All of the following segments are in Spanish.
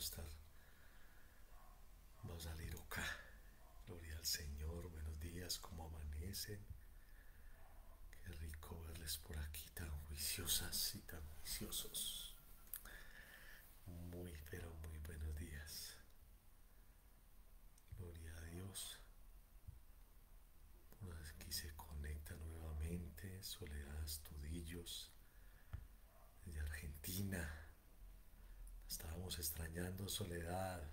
estar, va a salir acá. Gloria al Señor, buenos días, ¿cómo amanecen? Qué rico verles por aquí tan juiciosas y tan juiciosos. Muy, pero muy buenos días. Gloria a Dios. Por aquí se conecta nuevamente Soledad Astudillos desde Argentina. Estábamos extrañando, Soledad.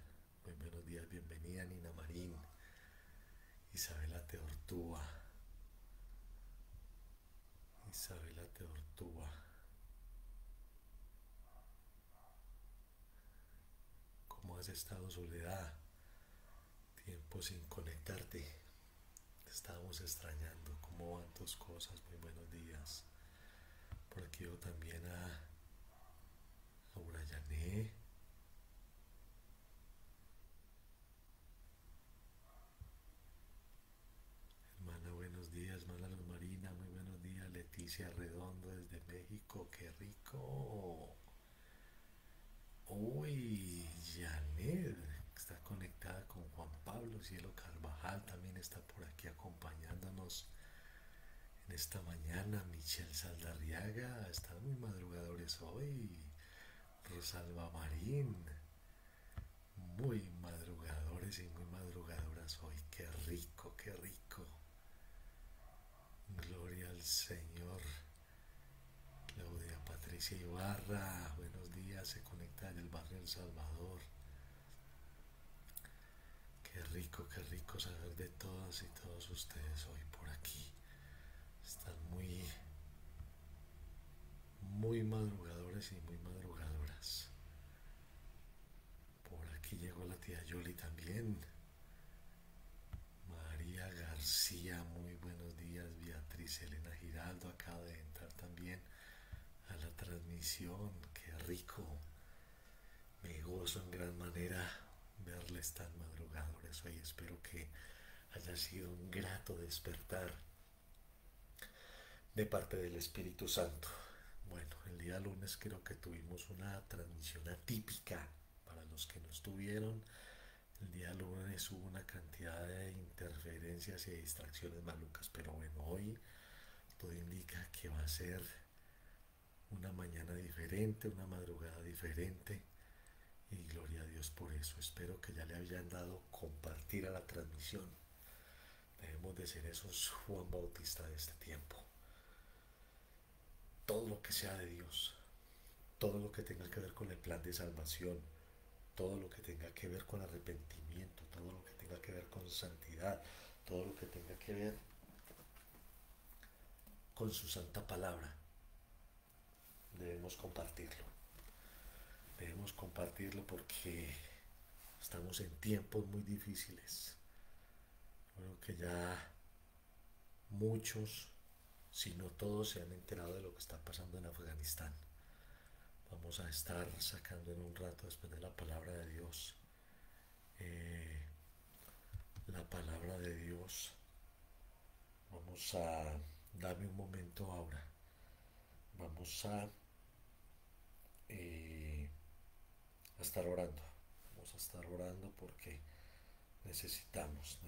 Muy buenos días, bienvenida Nina Marín. Isabela Teortúa. Isabela Teortúa. ¿Cómo has estado, Soledad? Tiempo sin conectarte. Te estábamos extrañando. ¿Cómo van tus cosas? Muy buenos días. Por aquí veo también a Urayané. Hermana, buenos días. Hermana Luz Marina, muy buenos días. Leticia Redondo desde México. ¡Qué rico! Uy, Janet está conectada con Juan Pablo Cielo Carvajal. También está por aquí acompañándonos en esta mañana. Michelle Saldarriaga. Están muy madrugadores hoy. Rosalba Marín. Muy madrugadores y muy madrugadoras hoy. ¡Qué rico, qué rico! Gloria al Señor. Claudia Patricia Ibarra, buenos días, se conecta del barrio El Salvador. Qué rico saber de todas y todos ustedes hoy por aquí. Están muy, muy madrugadores y muy madrugadoras. Por aquí llegó la tía Yoli también. María García, muy buenos días. Beatriz Elena Giraldo acaba de entrar también a la transmisión. Qué rico. Me gozo en gran manera verles tan madrugadores hoy. Espero que haya sido un grato despertar de parte del Espíritu Santo. Bueno, el día lunes creo que tuvimos una transmisión atípica para los que no estuvieron. El día lunes hubo una cantidad de interferencias y distracciones malucas, pero bueno, hoy todo indica que va a ser una mañana diferente, una madrugada diferente. Y gloria a Dios por eso. Espero que ya le hayan dado compartir a la transmisión. Debemos de ser esos Juan Bautista de este tiempo. Todo lo que sea de Dios, todo lo que tenga que ver con el plan de salvación, todo lo que tenga que ver con arrepentimiento, todo lo que tenga que ver con santidad, todo lo que tenga que ver con su santa palabra, debemos compartirlo. Debemos compartirlo porque estamos en tiempos muy difíciles. Creo que ya muchos, si no todos, se han enterado de lo que está pasando en Afganistán. Vamos a estar sacando en un rato, después de la palabra de Dios, eh, la palabra de Dios. Vamos a darme un momento ahora. Vamos a estar orando. Vamos a estar orando porque necesitamos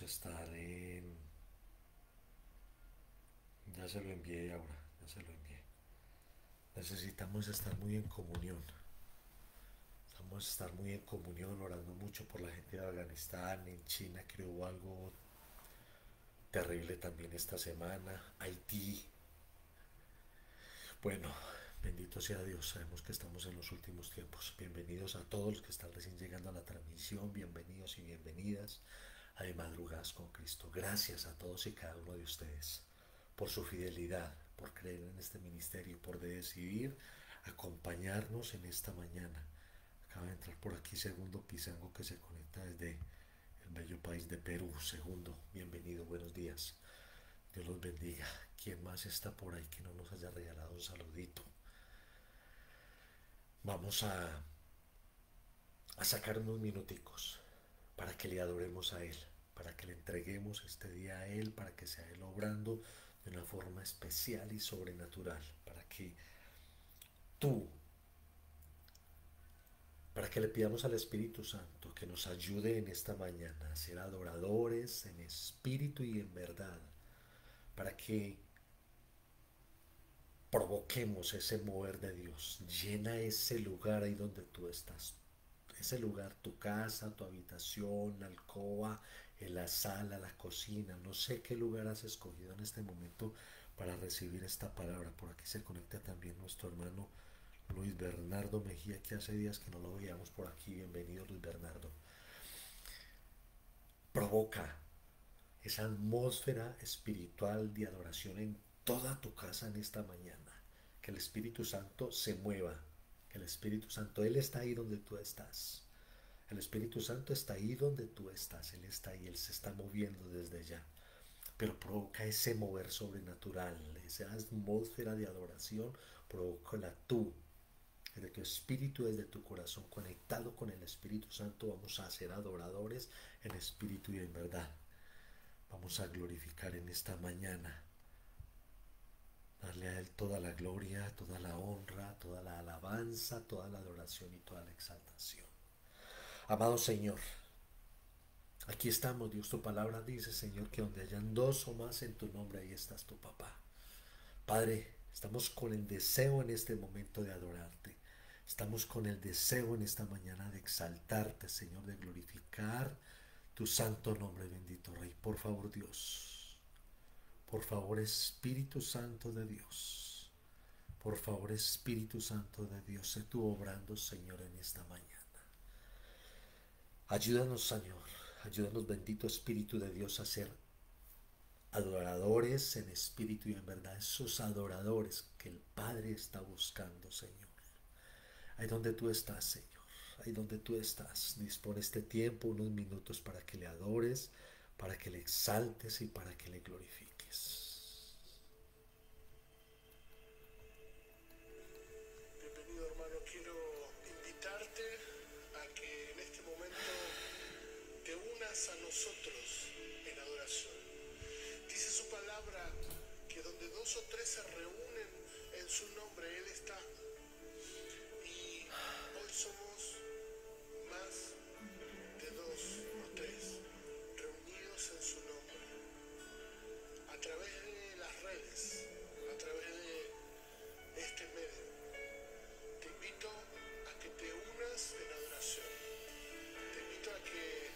estar en. Ya se lo envié ahora, ya se lo envié. Necesitamos estar muy en comunión. Vamos a estar muy en comunión, orando mucho por la gente de Afganistán. En China creo hubo algo terrible también esta semana. Haití. Bueno, bendito sea Dios. Sabemos que estamos en los últimos tiempos. Bienvenidos a todos los que están recién llegando a la transmisión. Bienvenidos y bienvenidas a De Madrugadas con Cristo. Gracias a todos y cada uno de ustedes por su fidelidad, por creer en este ministerio, por decidir acompañarnos en esta mañana. Acaba de entrar por aquí Segundo Pizango, que se conecta desde el bello país de Perú. Segundo, bienvenido, buenos días. Dios los bendiga. ¿Quién más está por ahí que no nos haya regalado un saludito? Vamos a sacar unos minuticos para que le adoremos a Él, para que le entreguemos este día a Él, para que sea Él obrando de una forma especial y sobrenatural, tú, para que le pidamos al Espíritu Santo que nos ayude en esta mañana a ser adoradores en espíritu y en verdad, para que provoquemos ese mover de Dios. Llena ese lugar ahí donde tú estás. Ese lugar, tu casa, tu habitación, la alcoba, en la sala, la cocina. No sé qué lugar has escogido en este momento para recibir esta palabra. Por aquí se conecta también nuestro hermano Luis Bernardo Mejía, que hace días que no lo veíamos por aquí. Bienvenido, Luis Bernardo. Provoca esa atmósfera espiritual de adoración en toda tu casa en esta mañana. Que el Espíritu Santo se mueva. Que el Espíritu Santo, Él está ahí donde tú estás. El Espíritu Santo está ahí donde tú estás. Él está ahí, Él se está moviendo desde ya. Pero provoca ese mover sobrenatural, esa atmósfera de adoración, provócala tú. Desde tu espíritu, desde tu corazón, conectado con el Espíritu Santo, vamos a ser adoradores en espíritu y en verdad. Vamos a glorificar en esta mañana, darle a Él toda la gloria, toda la honra, toda la alabanza, toda la adoración y toda la exaltación. Amado Señor, aquí estamos. Dios, tu palabra dice, Señor, que donde hayan dos o más en tu nombre, ahí estás tu papá. Padre, estamos con el deseo en este momento de adorarte. Estamos con el deseo en esta mañana de exaltarte, Señor, de glorificar tu santo nombre, bendito Rey. Por favor, Dios. Por favor, Espíritu Santo de Dios. Por favor, Espíritu Santo de Dios, sé tú obrando, Señor, en esta mañana. Ayúdanos, Señor. Ayúdanos, bendito Espíritu de Dios, a ser adoradores en espíritu y en verdad. Esos adoradores que el Padre está buscando, Señor. Ahí donde tú estás, Señor. Ahí donde tú estás. Dispone este tiempo, unos minutos para que le adores, para que le exaltes y para que le glorifiques. Bienvenido, hermano. Quiero invitarte a que en este momento te unas a nosotros en adoración. Dice su palabra que donde dos o tres se reúnen en su nombre, Él está. Y hoy somos más de dos o tres reunidos en su nombre. A través de las redes, a través de este medio, te invito a que te unas en adoración. Te invito a que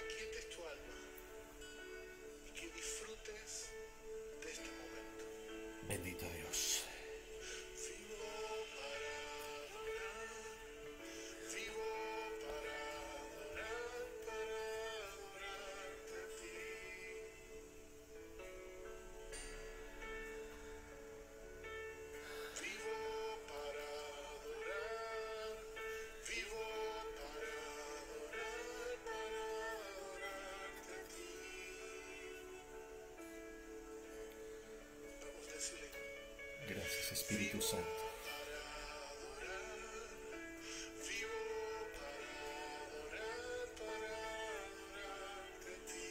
aquietes tu alma y que disfrutes de este momento. Bendito Dios. Vivo para adorar, vivo para adorarte a ti. Vivo para adorar, vivo para adorarte a ti. Vamos a decirle, Gracias, Espíritu Santo. para adorar, vivo para adorarte a ti.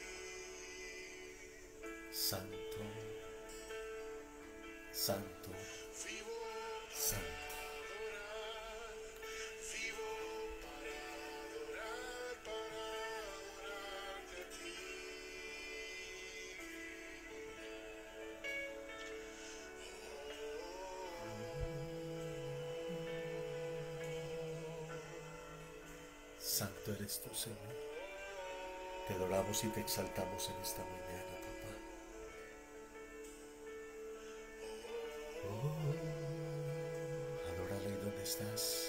Santo, santo, Vivo santo. para adorar, vivo para adorarte a ti. Santo eres tú, Señor. Te adoramos y te exaltamos en esta mañana, papá. Adórale ahí donde estás.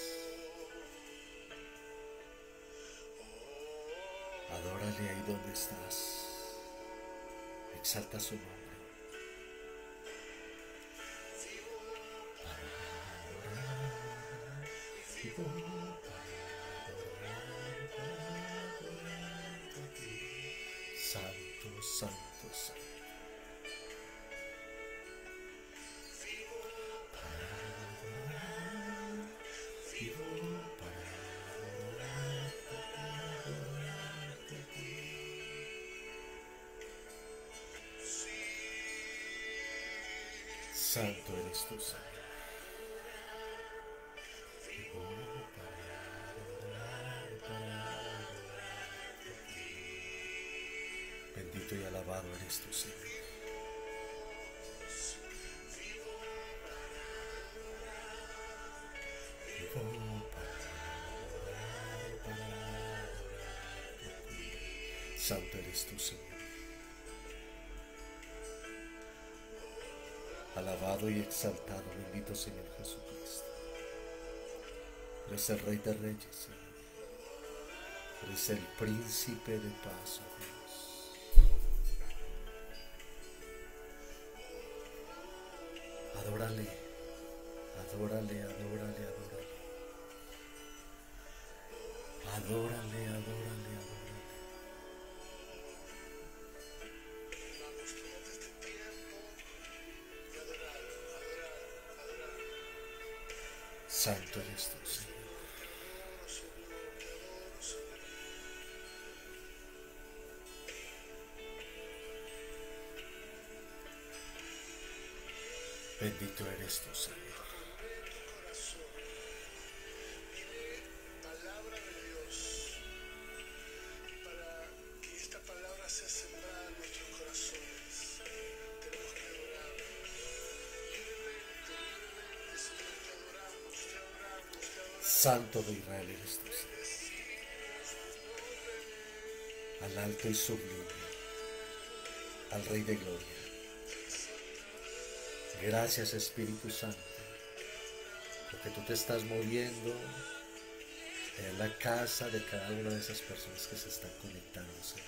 Adórale ahí donde estás. Exalta su nombre. Santo, santo, santo. Vivo para Sí, Santo eres tú, Señor. Bendito y alabado eres tú, Señor. Santo eres tú, Señor. Alabado y exaltado, bendito Señor Jesucristo. Eres el Rey de Reyes, Señor. Eres el príncipe de paz, oh Dios. Adórale, adórale, adórale, adórale. Adórale, adórale, adórale. Vamos, tómate este tiempo y adorarlo, adorarlo. Santo eres tú, Señor. Bendito eres tú, Señor. Palabra de Dios, y para que esta palabra sea sembrada en nuestros corazones, tenemos que adorar. Libremente, Señor, te adoramos, te adoramos, te adoramos. Santo de Israel eres tú, Señor. Al alto y sublime, al Rey de Gloria. Gracias, Espíritu Santo, porque tú te estás moviendo en la casa de cada una de esas personas que se están conectando, Señor.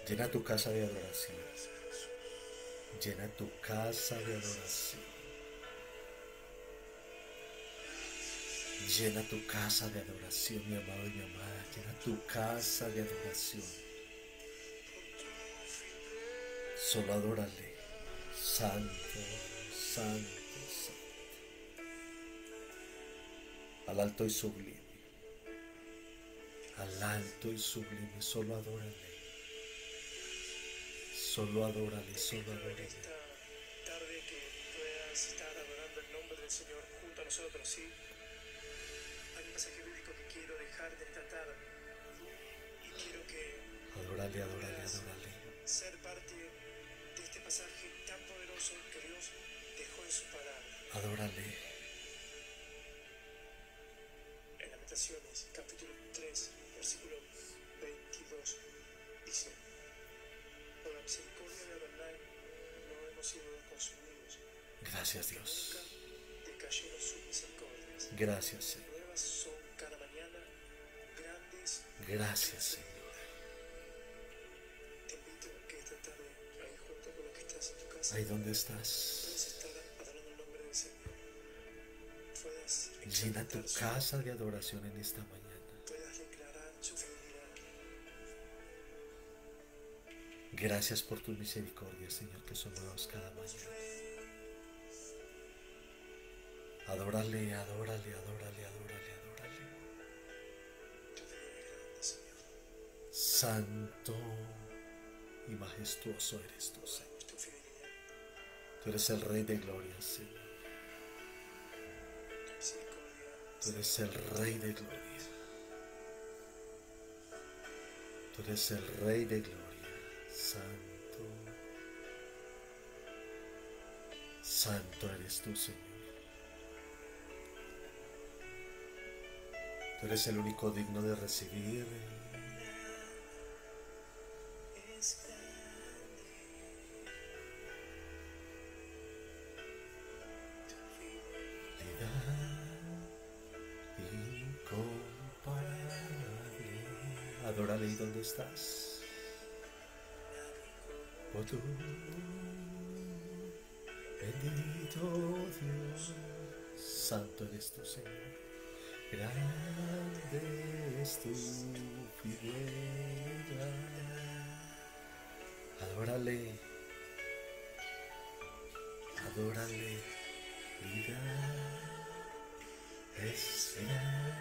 Llena tu casa de adoración. Llena tu casa de adoración. Llena tu casa de adoración, mi amado y mi amada. Llena tu casa de adoración. Solo adórale. Santo, santo, santo. Al alto y sublime. Al alto y sublime. Solo adórale. Solo adórale, solo adórale. Esta tarde que puedas estar adorando el nombre del Señor junto a nosotros, ¿sí? Hay un pasaje bíblico que quiero dejarte esta tarde y quiero que Adórale, adórale, adórale. ser parte de este pasaje tan poderoso que Dios dejó en su palabra. Adórale. En Lamentaciones, capítulo 3, versículo 22, dice: por la misericordia de Adonai no hemos sido consumidos. Gracias, Dios. Nunca decayeron sus misericordias. Gracias, Señor. Nuevas son cada mañana, grandes. Gracias, Señor. Te invito a que esta tarde, ahí junto con lo que estás en tu casa, Ahí donde estás. puedas estar adorando el nombre del Señor. Puedas Llena tu exaltar su casa de adoración en esta mañana. puedas declarar su fidelidad. Gracias por tu misericordia, Señor, que son nuevas cada mañana. Adórale, adórale, adórale, adórale, adórale. Tu fidelidad es grande, Señor. Santo y majestuoso eres tú, Señor. Tu fidelidad, Tú eres el Rey de Gloria, Señor. tu misericordia. Tú eres el Rey de Gloria. Tú eres el Rey de Gloria. Santo. Santo eres tú, Señor. Tú eres el único digno de recibir incomparable. Adórale ahí donde estás. Oh tú, bendito Dios, santo eres tu Señor. Grande es tu fidelidad. Adórale, adórale, vida es grande.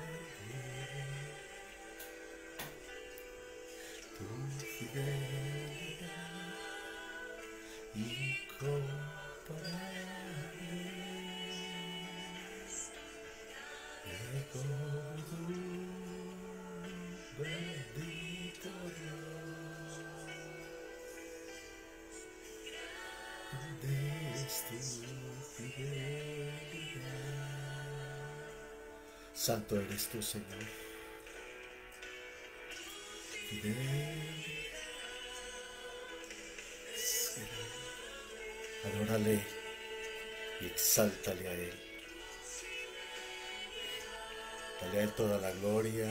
Tu fidelidad incomparable, como tú, bendito Dios, eres tu fidelidad. Santo eres tú, Señor, fidel. Adórale y exáltale a Él. Dale a Él toda la gloria,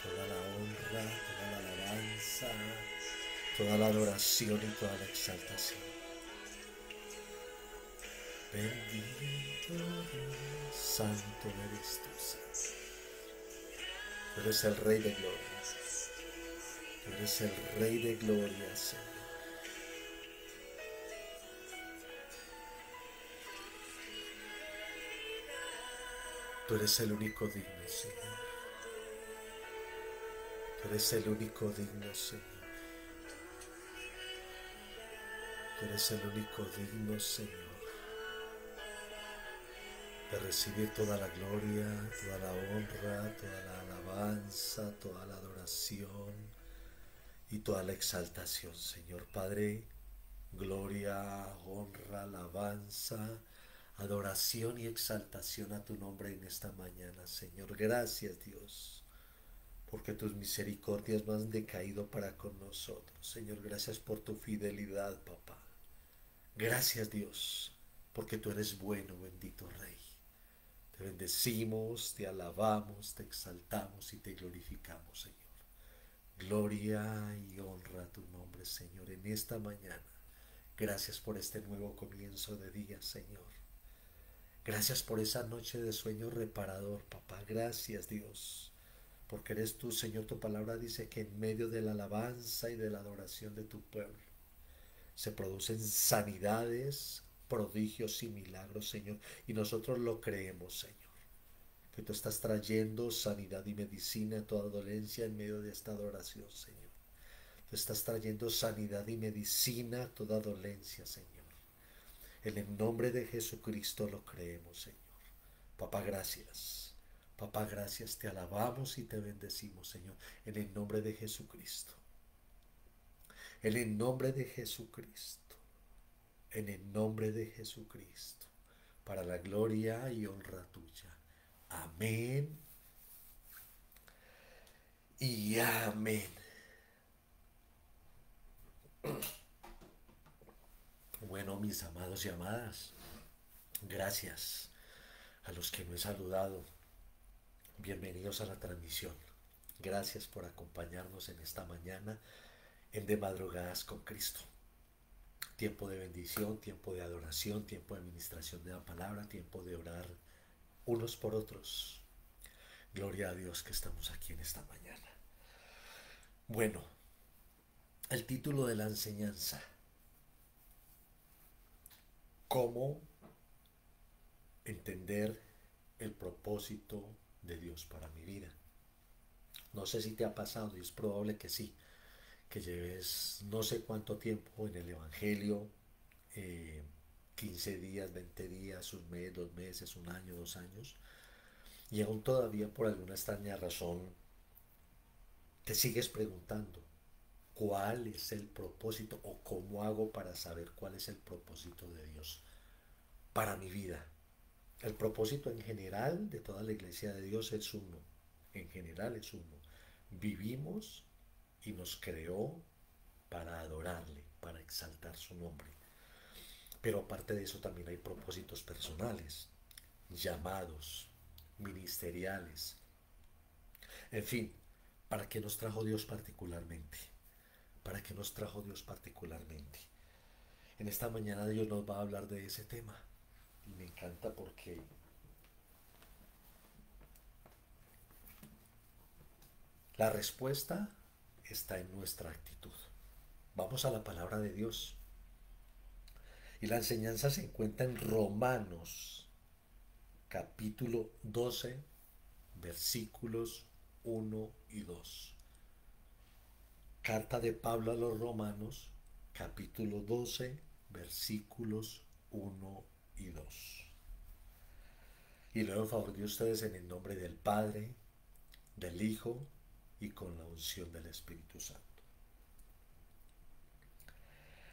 toda la honra, toda la alabanza, toda la adoración y toda la exaltación. Bendito Dios, santo eres tú, Señor. Tú eres el Rey de gloria. Tú eres el Rey de gloria, Señor. Tú eres el único digno, Señor. Tú eres el único digno, Señor. Tú eres el único digno, Señor, de recibir toda la gloria, toda la honra, toda la alabanza, toda la adoración y toda la exaltación, Señor Padre. Gloria, honra, alabanza, adoración y exaltación a tu nombre en esta mañana, Señor. Gracias, Dios, porque tus misericordias no han decaído para con nosotros. Señor, gracias por tu fidelidad, papá. Gracias, Dios, porque tú eres bueno, bendito Rey. Te bendecimos, te alabamos, te exaltamos y te glorificamos, Señor. Gloria y honra a tu nombre, Señor, en esta mañana. Gracias por este nuevo comienzo de día, Señor. Gracias por esa noche de sueño reparador, papá. Gracias, Dios, porque eres tú, Señor. Tu palabra dice que en medio de la alabanza y de la adoración de tu pueblo se producen sanidades, prodigios y milagros, Señor. Y nosotros lo creemos, Señor, que tú estás trayendo sanidad y medicina a toda dolencia en medio de esta adoración, Señor. Tú estás trayendo sanidad y medicina a toda dolencia, Señor. En el nombre de Jesucristo lo creemos, Señor. Papá, gracias. Papá, gracias. Te alabamos y te bendecimos, Señor. En el nombre de Jesucristo. En el nombre de Jesucristo. En el nombre de Jesucristo. Para la gloria y honra tuya. Amén. Y amén. Bueno, mis amados y amadas, gracias a los que no he saludado. Bienvenidos a la transmisión. Gracias por acompañarnos en esta mañana en De Madrugadas con Cristo. Tiempo de bendición, tiempo de adoración, tiempo de administración de la palabra, tiempo de orar unos por otros. Gloria a Dios que estamos aquí en esta mañana. Bueno, el título de la enseñanza: ¿cómo entender el propósito de Dios para mi vida? No sé si te ha pasado, y es probable que sí, que lleves no sé cuánto tiempo en el Evangelio, 15 días, 20 días, un mes, 2 meses, un año, 2 años, y aún todavía por alguna extraña razón te sigues preguntando cuál es el propósito o cómo hago para saber cuál es el propósito de Dios para mi vida. El propósito en general de toda la iglesia de Dios es uno. En general es uno. Vivimos y nos creó para adorarle, para exaltar su nombre. Pero aparte de eso también hay propósitos personales, llamados, ministeriales. En fin, ¿para qué nos trajo Dios particularmente? ¿Para qué nos trajo Dios particularmente? En esta mañana Dios nos va a hablar de ese tema. Y me encanta porque la respuesta está en nuestra actitud. Vamos a la palabra de Dios. Y la enseñanza se encuentra en Romanos, capítulo 12, versículos 1 y 2. Carta de Pablo a los Romanos, capítulo 12, versículos 1 y 2. Y le doy favor de ustedes en el nombre del Padre, del Hijo y con la unción del Espíritu Santo.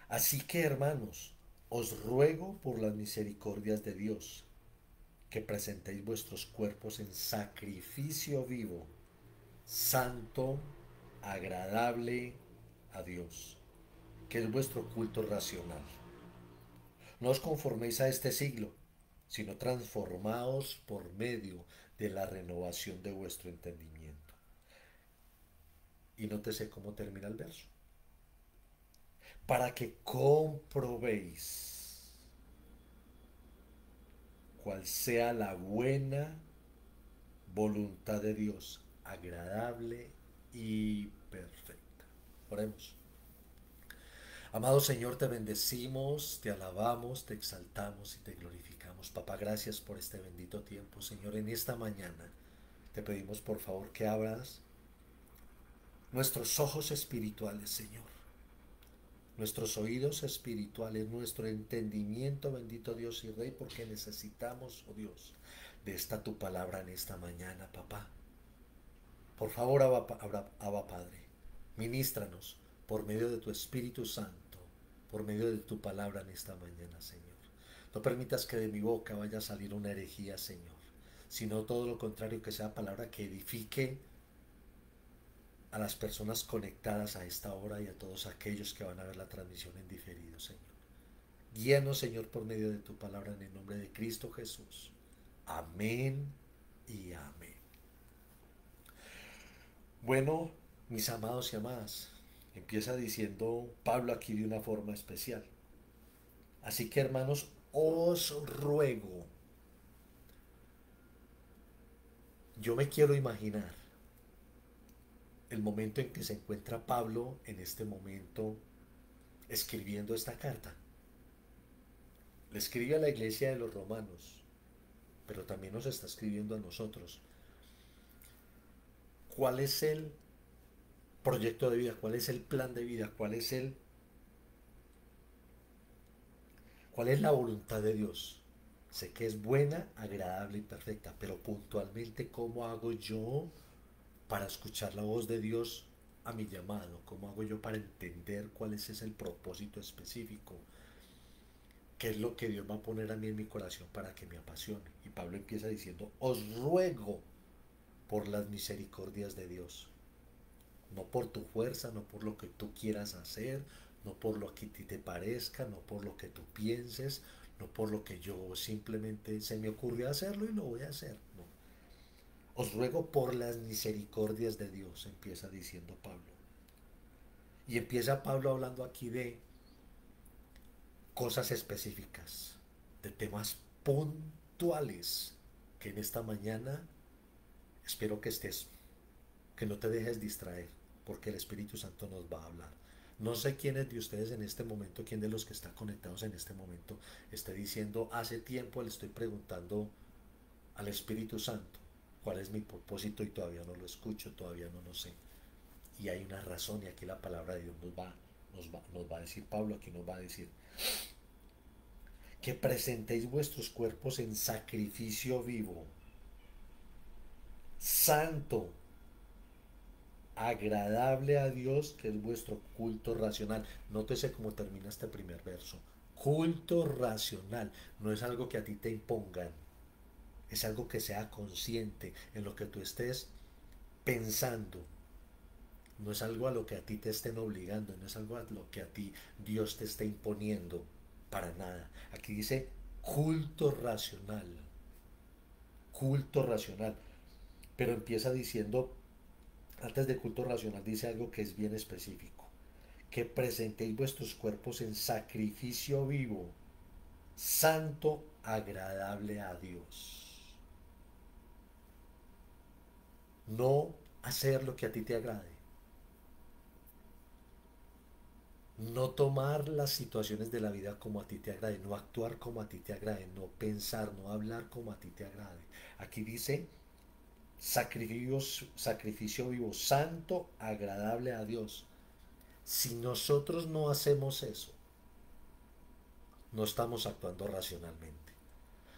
Así que, hermanos, os ruego por las misericordias de Dios que presentéis vuestros cuerpos en sacrificio vivo, santo, agradable a Dios, que es vuestro culto racional. No os conforméis a este siglo, sino transformaos por medio de la renovación de vuestro entendimiento. Y nótese cómo termina el verso. Para que comprobéis cuál sea la buena voluntad de Dios, agradable y perfecta. Oremos. Amado Señor, te bendecimos, te alabamos, te exaltamos y te glorificamos. Papá, gracias por este bendito tiempo. Señor, en esta mañana te pedimos por favor que abras nuestros ojos espirituales, Señor, nuestros oídos espirituales, nuestro entendimiento, bendito Dios y Rey, porque necesitamos, oh Dios, de esta tu palabra en esta mañana, papá. Por favor, Abba Padre, ministranos por medio de tu Espíritu Santo, por medio de tu palabra en esta mañana, Señor. No permitas que de mi boca vaya a salir una herejía, Señor, sino todo lo contrario, que sea palabra que edifique a las personas conectadas a esta hora y a todos aquellos que van a ver la transmisión en diferido, Señor. Guíanos, Señor, por medio de tu palabra en el nombre de Cristo Jesús. Amén y amén. Bueno, mis amados y amadas, empieza diciendo Pablo aquí de una forma especial. Así que, hermanos, os ruego. Yo me quiero imaginar el momento en que se encuentra Pablo en este momento escribiendo esta carta. Le escribe a la iglesia de los romanos, pero también nos está escribiendo a nosotros. ¿Cuál es el proyecto de vida? ¿Cuál es el plan de vida? ¿Cuál es la voluntad de Dios? Sé que es buena, agradable y perfecta, pero puntualmente, ¿cómo hago yo para escuchar la voz de Dios a mi llamado? ¿Cómo hago yo para entender cuál es ese el propósito específico? ¿Qué es lo que Dios va a poner a mí en mi corazón para que me apasione? Y Pablo empieza diciendo, os ruego por las misericordias de Dios. No por tu fuerza, no por lo que tú quieras hacer, no por lo que a ti te parezca, no por lo que tú pienses, no por lo que yo simplemente se me ocurrió hacerlo y lo voy a hacer. No. Os ruego por las misericordias de Dios, empieza diciendo Pablo. Y empieza Pablo hablando aquí de cosas específicas, de temas puntuales, que en esta mañana espero que no te dejes distraer, porque el Espíritu Santo nos va a hablar. No sé quién es de ustedes en este momento, quién de los que están conectados en este momento esté diciendo, hace tiempo le estoy preguntando al Espíritu Santo cuál es mi propósito y todavía no lo escucho, todavía no lo sé. Y hay una razón, y aquí la palabra de Dios nos va a decir, Pablo aquí nos va a decir, que presentéis vuestros cuerpos en sacrificio vivo, santo, agradable a Dios, que es vuestro culto racional. Nótese cómo termina este primer verso. Culto racional. No es algo que a ti te impongan. Es algo que sea consciente en lo que tú estés pensando. No es algo a lo que a ti te estén obligando. No es algo a lo que a ti Dios te esté imponiendo. Para nada. Aquí dice culto racional. Culto racional. Pero empieza diciendo, antes de culto racional dice algo que es bien específico, que presentéis vuestros cuerpos en sacrificio vivo, santo, agradable a Dios. No hacer lo que a ti te agrade, no tomar las situaciones de la vida como a ti te agrade, no actuar como a ti te agrade, no pensar, no hablar como a ti te agrade. Aquí dice sacrificio vivo, santo, agradable a Dios. Si nosotros no hacemos eso, no estamos actuando racionalmente.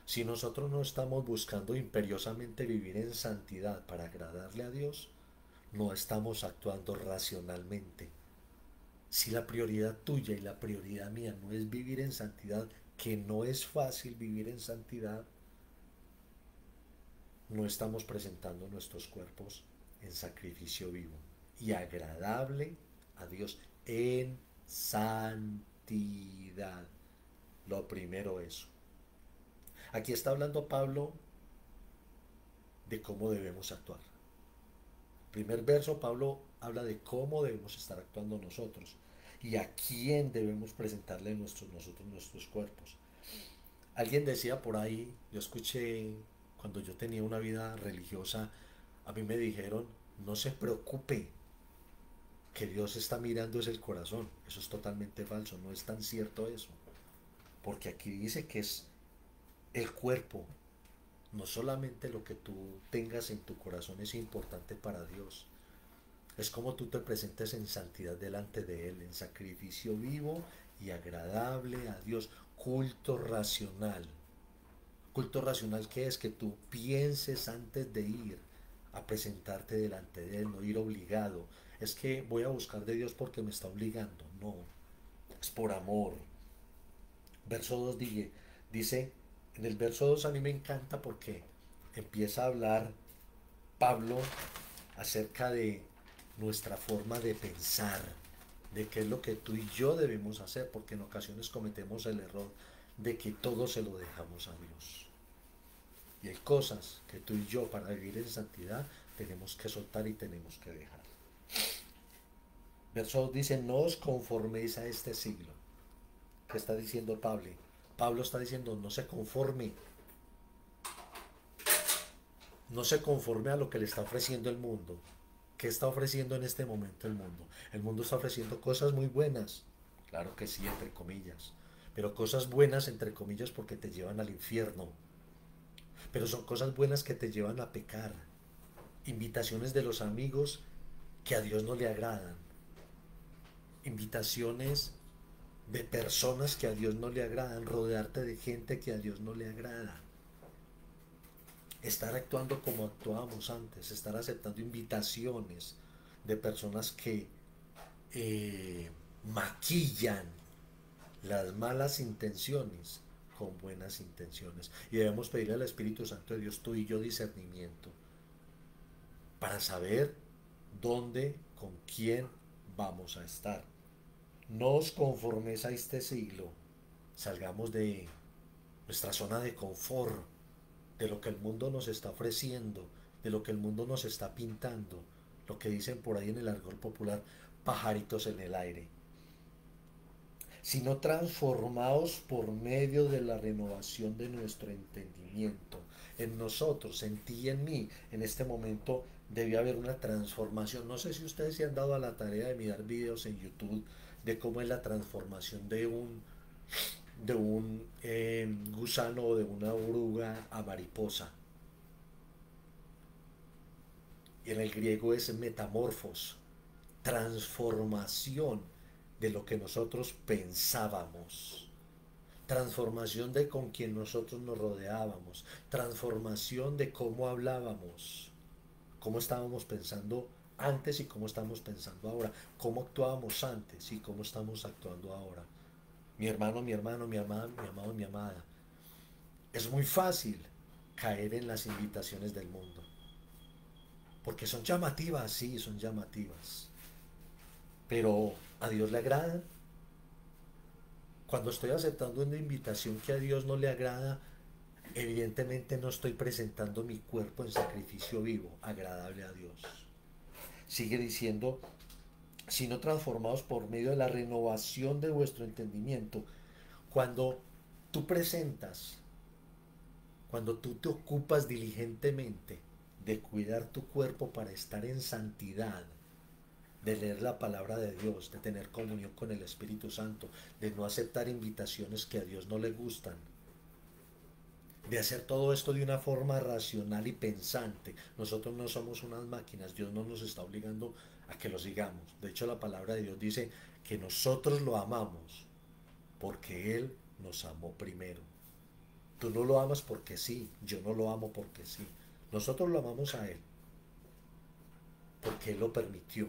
Si nosotros no estamos buscando imperiosamente vivir en santidad para agradarle a Dios, no estamos actuando racionalmente. Si la prioridad tuya y la prioridad mía no es vivir en santidad, que no es fácil vivir en santidad, no estamos presentando nuestros cuerpos en sacrificio vivo y agradable a Dios en santidad. Lo primero eso. Aquí está hablando Pablo de cómo debemos actuar. Primer verso, Pablo habla de cómo debemos estar actuando nosotros y a quién debemos presentarle nosotros nuestros cuerpos. Alguien decía por ahí, yo escuché cuando yo tenía una vida religiosa, a mí me dijeron, no se preocupe, que Dios está mirando es el corazón. Eso es totalmente falso, no es tan cierto eso. Porque aquí dice que es el cuerpo, no solamente lo que tú tengas en tu corazón es importante para Dios. Es como tú te presentes en santidad delante de Él, en sacrificio vivo y agradable a Dios. Culto racional. Culto racional, ¿qué es? Que tú pienses antes de ir a presentarte delante de Él, no ir obligado. Es que voy a buscar de Dios porque me está obligando. No, es por amor. Verso 2 dice, en el verso 2 a mí me encanta porque empieza a hablar Pablo acerca de nuestra forma de pensar, de qué es lo que tú y yo debemos hacer, porque en ocasiones cometemos el error de que todo se lo dejamos a Dios. Y hay cosas que tú y yo para vivir en santidad tenemos que soltar y tenemos que dejar. Verso 2 dice, no os conforméis a este siglo. ¿Qué está diciendo Pablo? Pablo está diciendo, no se conforme. No se conforme a lo que le está ofreciendo el mundo. ¿Qué está ofreciendo en este momento el mundo? El mundo está ofreciendo cosas muy buenas. Claro que sí, entre comillas. Pero cosas buenas, entre comillas, porque te llevan al infierno. Pero son cosas buenas que te llevan a pecar. Invitaciones de los amigos que a Dios no le agradan. Invitaciones de personas que a Dios no le agradan. Rodearte de gente que a Dios no le agrada. Estar actuando como actuábamos antes. Estar aceptando invitaciones de personas que maquillan las malas intenciones con buenas intenciones. Y debemos pedirle al Espíritu Santo de Dios, tú y yo, discernimiento para saber dónde, con quién vamos a estar. No os conforméis a este siglo. Salgamos de nuestra zona de confort, de lo que el mundo nos está ofreciendo, de lo que el mundo nos está pintando, lo que dicen por ahí en el argot popular, pajaritos en el aire, sino transformados por medio de la renovación de nuestro entendimiento. En nosotros, en ti y en mí, en este momento debe haber una transformación. No sé si ustedes se han dado a la tarea de mirar videos en YouTube de cómo es la transformación de un gusano o de una oruga a mariposa. Y en el griego es metamorfos, transformación de lo que nosotros pensábamos, transformación de con quien nosotros nos rodeábamos, transformación de cómo hablábamos, cómo estábamos pensando antes y cómo estamos pensando ahora, cómo actuábamos antes y cómo estamos actuando ahora. Mi hermano, mi hermano, mi amada, mi amado, mi amada. Es muy fácil caer en las invitaciones del mundo, porque son llamativas, sí, son llamativas, pero ¿a Dios le agradan? Cuando estoy aceptando una invitación que a Dios no le agrada, evidentemente no estoy presentando mi cuerpo en sacrificio vivo, agradable a Dios. Sigue diciendo, sino transformados por medio de la renovación de vuestro entendimiento. Cuando tú presentas, cuando tú te ocupas diligentemente de cuidar tu cuerpo para estar en santidad, de leer la palabra de Dios, de tener comunión con el Espíritu Santo, de no aceptar invitaciones que a Dios no le gustan, de hacer todo esto de una forma racional y pensante. Nosotros no somos unas máquinas, Dios no nos está obligando a que lo sigamos. De hecho, la palabra de Dios dice que nosotros lo amamos porque Él nos amó primero. Tú no lo amas porque sí, yo no lo amo porque sí. Nosotros lo amamos a Él, porque Él lo permitió,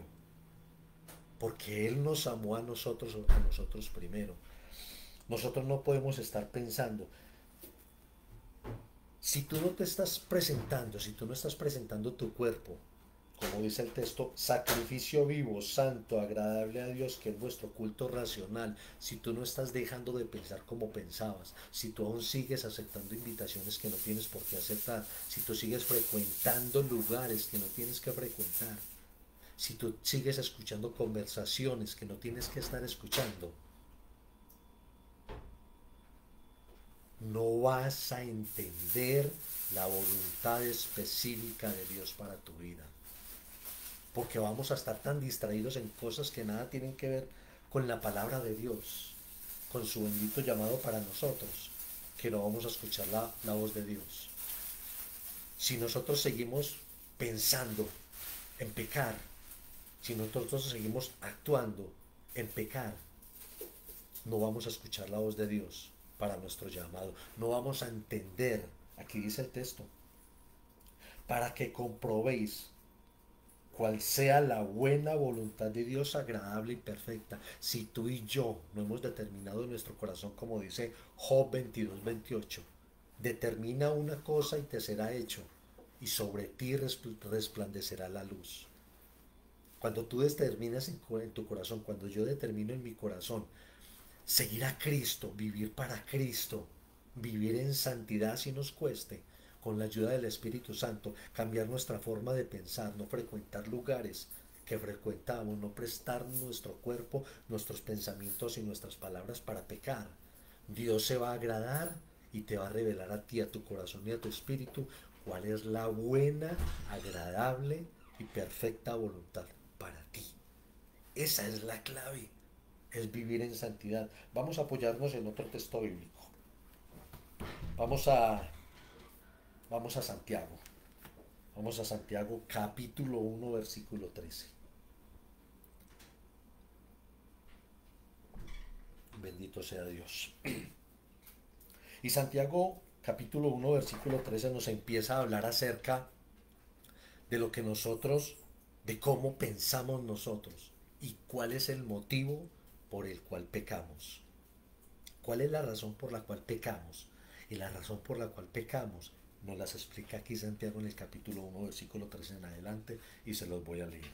porque Él nos amó a nosotros primero. Nosotros no podemos estar pensando, si tú no te estás presentando, si tú no estás presentando tu cuerpo, como dice el texto, sacrificio vivo, santo, agradable a Dios, que es vuestro culto racional, si tú no estás dejando de pensar como pensabas, si tú aún sigues aceptando invitaciones que no tienes por qué aceptar, si tú sigues frecuentando lugares que no tienes que frecuentar, si tú sigues escuchando conversaciones que no tienes que estar escuchando, no vas a entender la voluntad específica de Dios para tu vida. Porque vamos a estar tan distraídos en cosas que nada tienen que ver con la palabra de Dios, con su bendito llamado para nosotros, que no vamos a escuchar la voz de Dios. Si nosotros seguimos pensando en pecar, si nosotros seguimos actuando en pecar, no vamos a escuchar la voz de Dios para nuestro llamado, no vamos a entender, aquí dice el texto, para que comprobéis cual sea la buena voluntad de Dios, agradable y perfecta. Si tú y yo no hemos determinado en nuestro corazón, como dice Job 22:28, determina una cosa y te será hecho, y sobre ti resplandecerá la luz. Cuando tú determinas en tu corazón, cuando yo determino en mi corazón, seguir a Cristo, vivir para Cristo, vivir en santidad si nos cueste, con la ayuda del Espíritu Santo, cambiar nuestra forma de pensar, no frecuentar lugares que frecuentamos, no prestar nuestro cuerpo, nuestros pensamientos y nuestras palabras para pecar. Dios se va a agradar y te va a revelar a ti, a tu corazón y a tu espíritu, cuál es la buena, agradable y perfecta voluntad para ti. Esa es la clave, es vivir en santidad. Vamos a apoyarnos en otro texto bíblico. Vamos a, vamos a Santiago. Vamos a Santiago capítulo 1 versículo 13. Bendito sea Dios. Y Santiago capítulo 1 versículo 13 nos empieza a hablar acerca de lo que nosotros, de cómo pensamos nosotros y cuál es el motivo por el cual pecamos. ¿Cuál es la razón por la cual pecamos? Y la razón por la cual pecamos nos las explica aquí Santiago en el capítulo 1, versículo 3 en adelante, y se los voy a leer.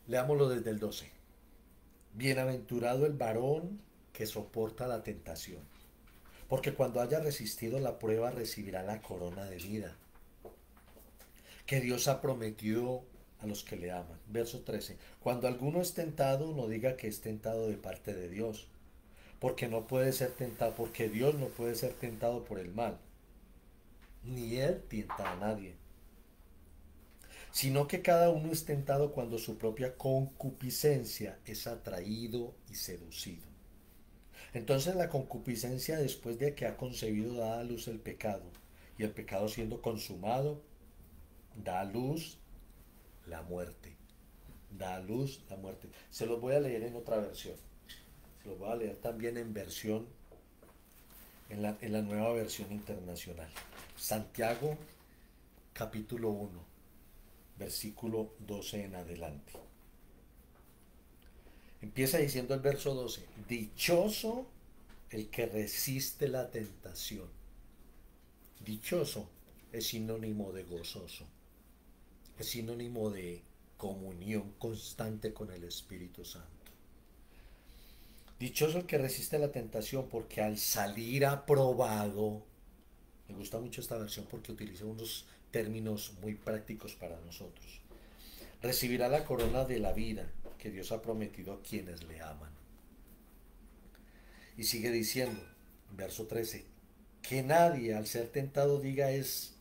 Leámoslo desde el 12. Bienaventurado el varón que soporta la tentación, porque cuando haya resistido la prueba recibirá la corona de vida que Dios ha prometido a los que le aman. Verso 13. Cuando alguno es tentado, no diga que es tentado de parte de Dios, porque no puede ser tentado, porque Dios no puede ser tentado por el mal, ni Él tienta a nadie, sino que cada uno es tentado cuando su propia concupiscencia es atraído y seducido. Entonces la concupiscencia, después de que ha concebido, da a luz el pecado, y el pecado siendo consumado, da a luz la muerte. Da a luz la muerte. Se los voy a leer en otra versión. Se los voy a leer también en versión, en la nueva versión internacional. Santiago capítulo 1, versículo 12 en adelante. Empieza diciendo el verso 12: dichoso el que resiste la tentación. Dichoso es sinónimo de gozoso, es sinónimo de comunión constante con el Espíritu Santo. Dichoso el que resiste la tentación, porque al salir aprobado, me gusta mucho esta versión porque utiliza unos términos muy prácticos para nosotros, recibirá la corona de la vida que Dios ha prometido a quienes le aman. Y sigue diciendo, verso 13, que nadie al ser tentado diga es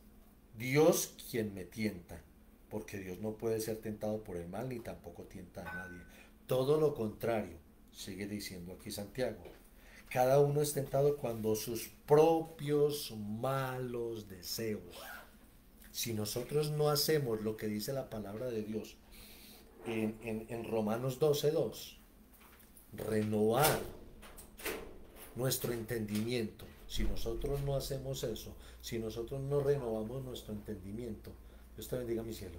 Dios quien me tienta, porque Dios no puede ser tentado por el mal ni tampoco tienta a nadie. Todo lo contrario, sigue diciendo aquí Santiago, cada uno es tentado cuando sus propios malos deseos. Si nosotros no hacemos lo que dice la palabra de Dios en Romanos 12:2, renovar nuestro entendimiento. Si nosotros no hacemos eso, si nosotros no renovamos nuestro entendimiento, Dios te bendiga, mi cielo.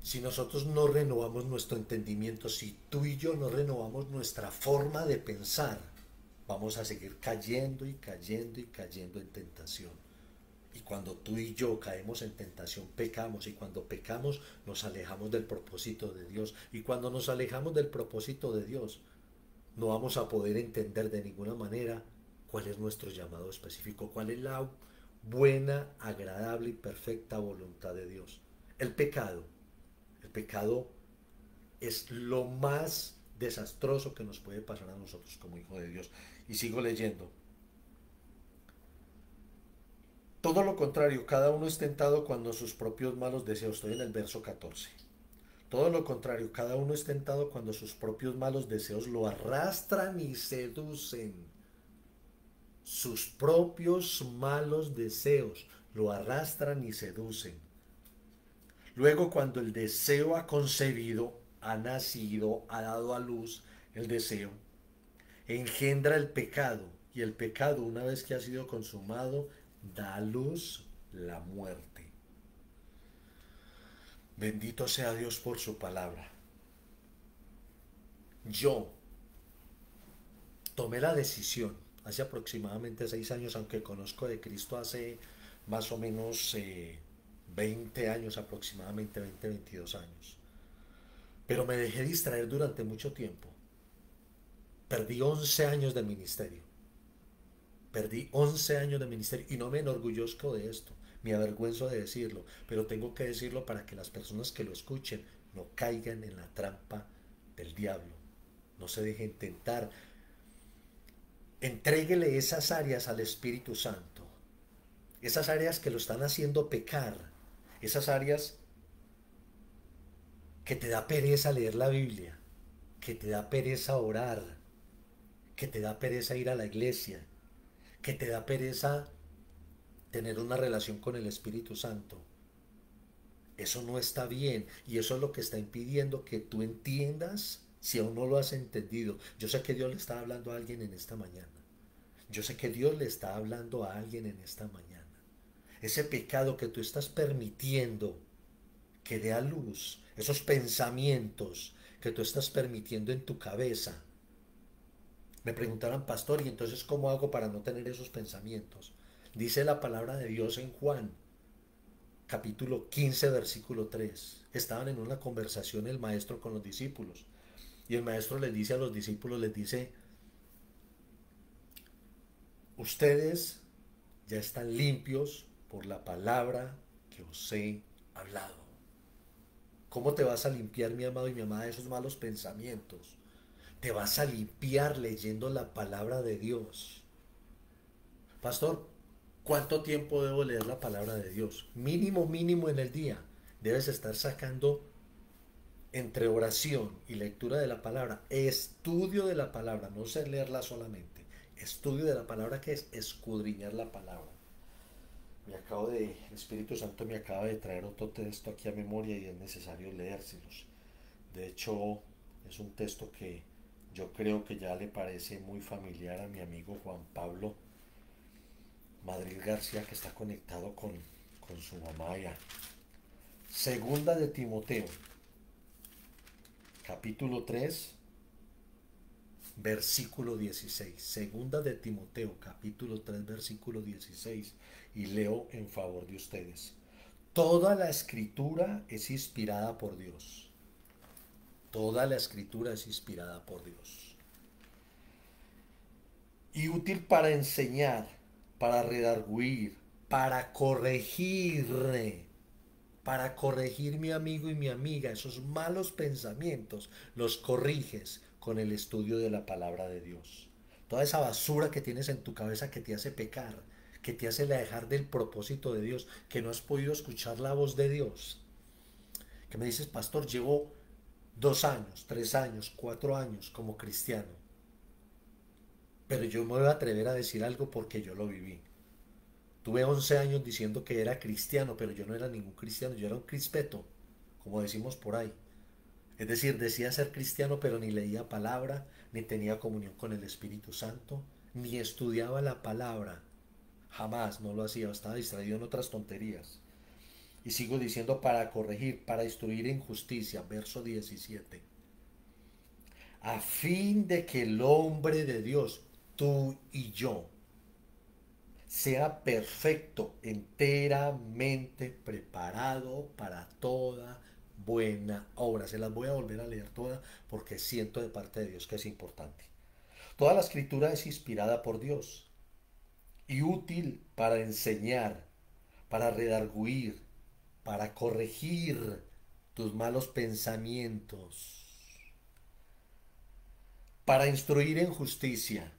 Si nosotros no renovamos nuestro entendimiento, si tú y yo no renovamos nuestra forma de pensar, vamos a seguir cayendo y cayendo y cayendo en tentación. Y cuando tú y yo caemos en tentación, pecamos. Y cuando pecamos, nos alejamos del propósito de Dios. Y cuando nos alejamos del propósito de Dios, no vamos a poder entender de ninguna manera cuál es nuestro llamado específico, cuál es la buena, agradable y perfecta voluntad de Dios. El pecado es lo más desastroso que nos puede pasar a nosotros como hijos de Dios. Y sigo leyendo. Todo lo contrario, cada uno es tentado cuando sus propios malos deseos. Estoy en el verso 14. Todo lo contrario, cada uno es tentado cuando sus propios malos deseos lo arrastran y seducen. Sus propios malos deseos lo arrastran y seducen. Luego, cuando el deseo ha concebido, ha nacido, ha dado a luz el deseo, engendra el pecado. Y el pecado, una vez que ha sido consumado, da a luz la muerte. Bendito sea Dios por su palabra. Yo tomé la decisión hace aproximadamente 6 años, aunque conozco de Cristo hace más o menos 20 años, aproximadamente 20, 22 años. Pero me dejé distraer durante mucho tiempo. Perdí 11 años de ministerio. Perdí 11 años de ministerio y no me enorgullezco de esto. Me avergüenzo de decirlo, pero tengo que decirlo para que las personas que lo escuchen no caigan en la trampa del diablo. No se dejen tentar. Entréguele esas áreas al Espíritu Santo. Esas áreas que lo están haciendo pecar. Esas áreas que te da pereza leer la Biblia. Que te da pereza orar. Que te da pereza ir a la iglesia. Que te da pereza tener una relación con el Espíritu Santo. Eso no está bien y eso es lo que está impidiendo que tú entiendas si aún no lo has entendido. Yo sé que Dios le está hablando a alguien en esta mañana. Yo sé que Dios le está hablando a alguien en esta mañana. Ese pecado que tú estás permitiendo que dé a luz, esos pensamientos que tú estás permitiendo en tu cabeza. Me preguntarán, pastor, ¿y entonces cómo hago para no tener esos pensamientos? Dice la palabra de Dios en Juan, capítulo 15, versículo 3. Estaban en una conversación el maestro con los discípulos. Y el maestro les dice a los discípulos, les dice, ustedes ya están limpios por la palabra que os he hablado. ¿Cómo te vas a limpiar, mi amado y mi amada, de esos malos pensamientos? Te vas a limpiar leyendo la palabra de Dios. Pastor, ¿cuánto tiempo debo leer la palabra de Dios? Mínimo, mínimo en el día. Debes estar sacando entre oración y lectura de la palabra, estudio de la palabra, no sé leerla solamente. Estudio de la palabra, que es escudriñar la palabra. El Espíritu Santo me acaba de traer otro texto aquí a memoria y es necesario leérselos. De hecho, es un texto que yo creo que ya le parece muy familiar a mi amigo Juan Pablo Madrid García, que está conectado con su mamá allá. Segunda de Timoteo, capítulo 3, versículo 16. Segunda de Timoteo, capítulo 3, versículo 16. Y leo en favor de ustedes. Toda la escritura es inspirada por Dios. Toda la escritura es inspirada por Dios. Y útil para enseñar, para redarguir, para corregir, mi amigo y mi amiga, esos malos pensamientos, los corriges con el estudio de la palabra de Dios. Toda esa basura que tienes en tu cabeza que te hace pecar, que te hace alejar del propósito de Dios, que no has podido escuchar la voz de Dios. Que me dices, pastor, llevo 2 años, 3 años, 4 años como cristiano, pero yo me voy a atrever a decir algo porque yo lo viví. Tuve 11 años diciendo que era cristiano, pero yo no era ningún cristiano, yo era un crispeto, como decimos por ahí. Es decir, decía ser cristiano, pero ni leía palabra, ni tenía comunión con el Espíritu Santo, ni estudiaba la palabra. Jamás, no lo hacía, estaba distraído en otras tonterías. Y sigo diciendo para corregir, para instruir en justicia, verso 17. A fin de que el hombre de Dios, tú y yo, sea perfecto, enteramente preparado para toda buena obra. Se las voy a volver a leer todas porque siento de parte de Dios que es importante. Toda la escritura es inspirada por Dios y útil para enseñar, para redarguir, para corregir tus malos pensamientos, para instruir en justicia,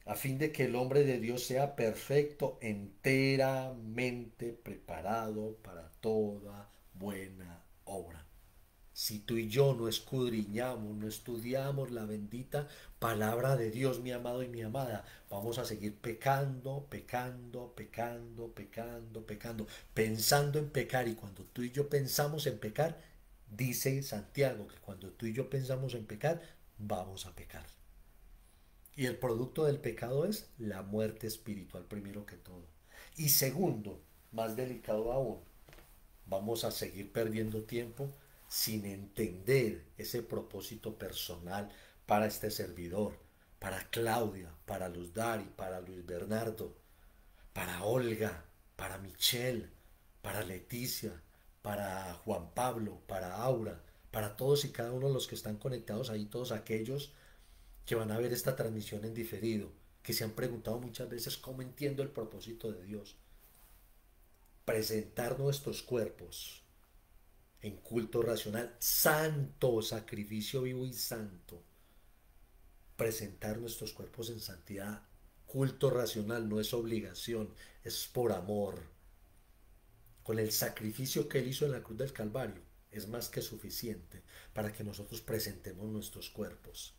a fin de que el hombre de Dios sea perfecto, enteramente preparado para toda buena obra. Si tú y yo no escudriñamos, no estudiamos la bendita palabra de Dios, mi amado y mi amada, vamos a seguir pecando, pecando, pecando, pecando, pecando, pensando en pecar. Y cuando tú y yo pensamos en pecar, dice Santiago que cuando tú y yo pensamos en pecar, vamos a pecar. Y el producto del pecado es la muerte espiritual, primero que todo. Y segundo, más delicado aún, vamos a seguir perdiendo tiempo sin entender ese propósito personal para este servidor, para Claudia, para Luz Dari, para Luis Bernardo, para Olga, para Michelle, para Leticia, para Juan Pablo, para Aura, para todos y cada uno de los que están conectados ahí, todos aquellos que van a ver esta transmisión en diferido, que se han preguntado muchas veces cómo entiendo el propósito de Dios. Presentar nuestros cuerpos en culto racional, santo, sacrificio vivo y santo. Presentar nuestros cuerpos en santidad, culto racional, no es obligación, es por amor. Con el sacrificio que Él hizo en la cruz del Calvario, es más que suficiente para que nosotros presentemos nuestros cuerpos.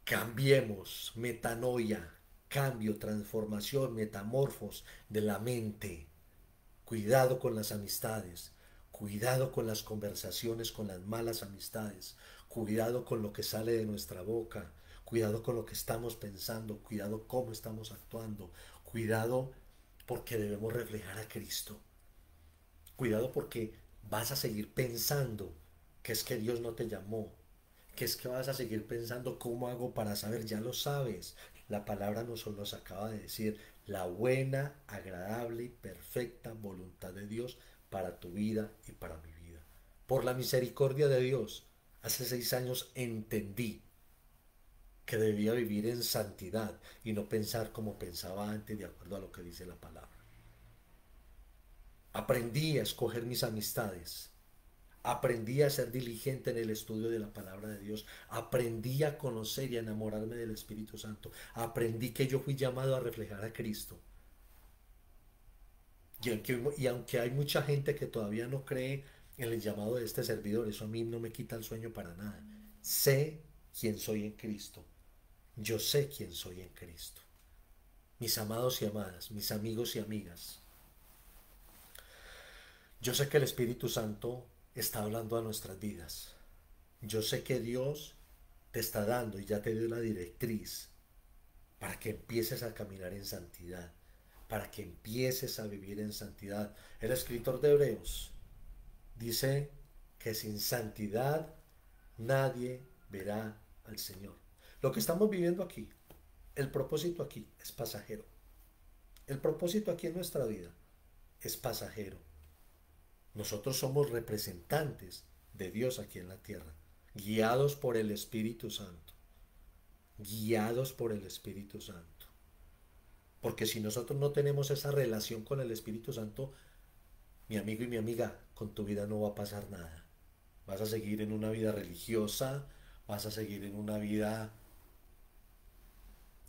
Cambiemos, metanoia, cambio, transformación, metamorfos de la mente. Cuidado con las amistades, cuidado con las conversaciones con las malas amistades, cuidado con lo que sale de nuestra boca, cuidado con lo que estamos pensando, cuidado cómo estamos actuando, cuidado porque debemos reflejar a Cristo. Cuidado porque vas a seguir pensando que es que Dios no te llamó, que es que vas a seguir pensando cómo hago para saber, ya lo sabes. La palabra nos acaba de decir la buena, agradable y perfecta voluntad de Dios para tu vida y para mi vida. Por la misericordia de Dios, hace 6 años entendí que debía vivir en santidad y no pensar como pensaba antes de acuerdo a lo que dice la palabra. Aprendí a escoger mis amistades. Aprendí a ser diligente en el estudio de la palabra de Dios. Aprendí a conocer y a enamorarme del Espíritu Santo. Aprendí que yo fui llamado a reflejar a Cristo. Y aunque hay mucha gente que todavía no cree en el llamado de este servidor, eso a mí no me quita el sueño para nada. Sé quién soy en Cristo. Yo sé quién soy en Cristo. Mis amados y amadas, mis amigos y amigas, yo sé que el Espíritu Santo está hablando a nuestras vidas. Yo sé que Dios te está dando y ya te dio la directriz para que empieces a caminar en santidad, para que empieces a vivir en santidad. El escritor de Hebreos dice que sin santidad nadie verá al Señor. Lo que estamos viviendo aquí, el propósito aquí es pasajero. El propósito aquí en nuestra vida es pasajero. Nosotros somos representantes de Dios aquí en la tierra, guiados por el Espíritu Santo, guiados por el Espíritu Santo. Porque si nosotros no tenemos esa relación con el Espíritu Santo, mi amigo y mi amiga, con tu vida no va a pasar nada. Vas a seguir en una vida religiosa, vas a seguir en una vida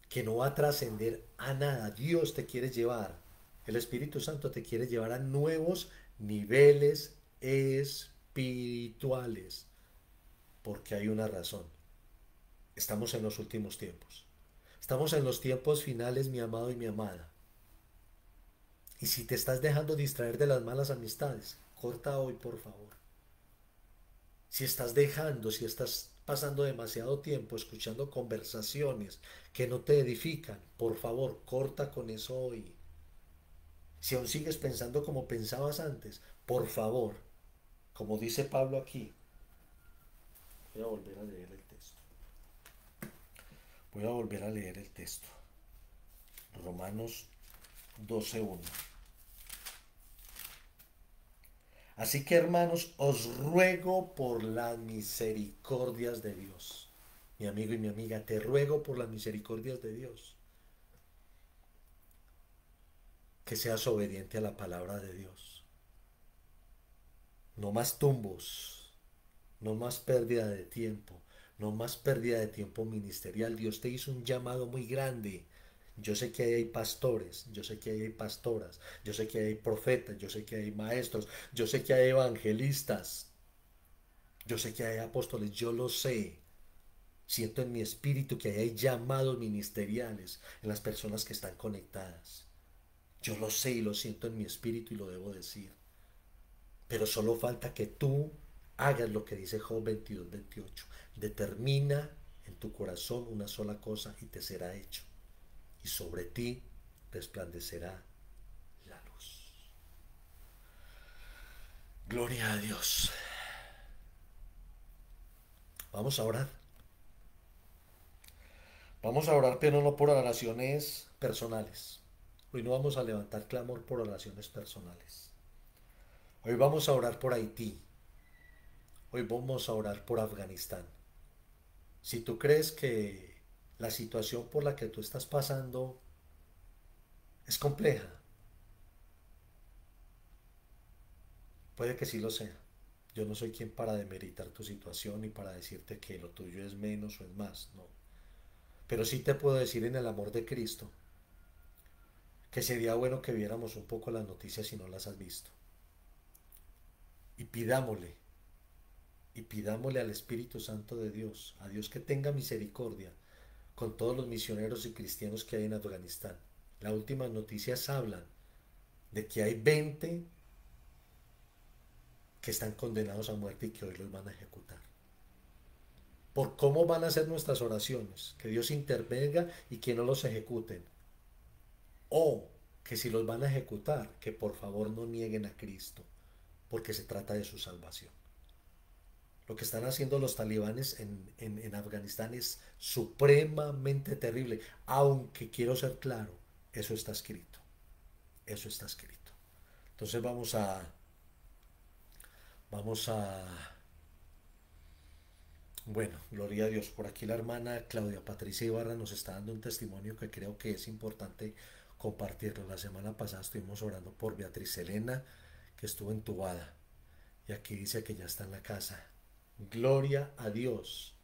que no va a trascender a nada. Dios te quiere llevar, el Espíritu Santo te quiere llevar a nuevos niveles espirituales. Porque hay una razón. Estamos en los últimos tiempos. Estamos en los tiempos finales, mi amado y mi amada. Y si te estás dejando distraer de las malas amistades, corta hoy, por favor. Si estás dejando, si estás pasando demasiado tiempo escuchando conversaciones que no te edifican, por favor, corta con eso hoy. Si aún sigues pensando como pensabas antes, por favor, como dice Pablo aquí, voy a volver a leer el texto. Voy a volver a leer el texto. Romanos 12:1. Así que hermanos, os ruego por las misericordias de Dios. Mi amigo y mi amiga, te ruego por las misericordias de Dios que seas obediente a la palabra de Dios. No más tumbos, no más pérdida de tiempo, no más pérdida de tiempo ministerial. Dios te hizo un llamado muy grande. Yo sé que ahí hay pastores, yo sé que ahí hay pastoras, yo sé que ahí hay profetas, yo sé que hay maestros, yo sé que hay evangelistas, yo sé que hay apóstoles, yo lo sé. Siento en mi espíritu que hay llamados ministeriales en las personas que están conectadas. Yo lo sé y lo siento en mi espíritu y lo debo decir. Pero solo falta que tú hagas lo que dice Job 22:28. Determina en tu corazón una sola cosa y te será hecho. Y sobre ti resplandecerá la luz. Gloria a Dios. Vamos a orar. Vamos a orar, pero no por oraciones personales. Hoy no vamos a levantar clamor por oraciones personales. Hoy vamos a orar por Haití. Hoy vamos a orar por Afganistán. Si tú crees que la situación por la que tú estás pasando es compleja, puede que sí lo sea. Yo no soy quien para demeritar tu situación y para decirte que lo tuyo es menos o es más, no. Pero sí te puedo decir en el amor de Cristo que sería bueno que viéramos un poco las noticias si no las has visto. Y pidámosle al Espíritu Santo de Dios, a Dios que tenga misericordia con todos los misioneros y cristianos que hay en Afganistán. Las últimas noticias hablan de que hay 20 que están condenados a muerte y que hoy los van a ejecutar. Por cómo van a ser nuestras oraciones, que Dios intervenga y que no los ejecuten. O que si los van a ejecutar, que por favor no nieguen a Cristo, porque se trata de su salvación. Lo que están haciendo los talibanes en Afganistán es supremamente terrible, aunque quiero ser claro, eso está escrito, eso está escrito. Entonces vamos a, bueno, gloria a Dios. Por aquí la hermana Claudia Patricia Ibarra nos está dando un testimonio que creo que es importante compartirlo. La semana pasada estuvimos orando por Beatriz Elena, que estuvo entubada, y aquí dice que ya está en la casa. Gloria a Dios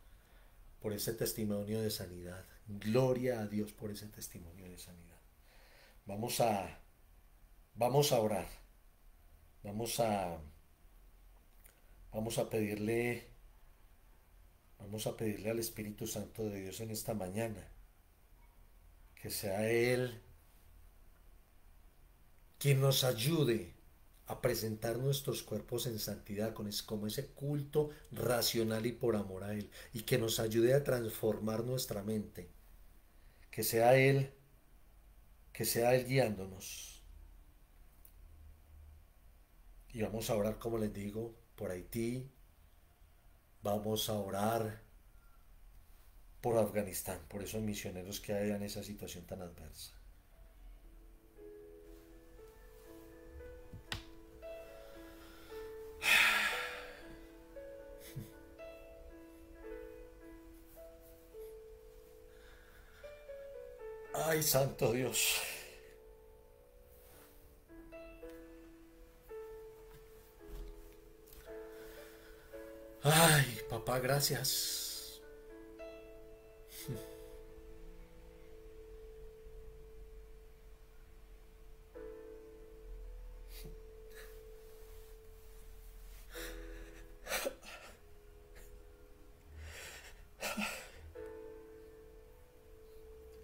por ese testimonio de sanidad. Gloria a Dios por ese testimonio de sanidad. Vamos a, vamos a orar. Vamos a, vamos a pedirle, vamos a pedirle al Espíritu Santo de Dios en esta mañana que sea Él quien nos ayude a presentar nuestros cuerpos en santidad como ese culto racional y por amor a Él, y que nos ayude a transformar nuestra mente, que sea Él, que sea Él guiándonos. Y vamos a orar, como les digo, por Haití, vamos a orar por Afganistán, por esos misioneros que hay en esa situación tan adversa. Ay, santo Dios. Ay, papá, gracias.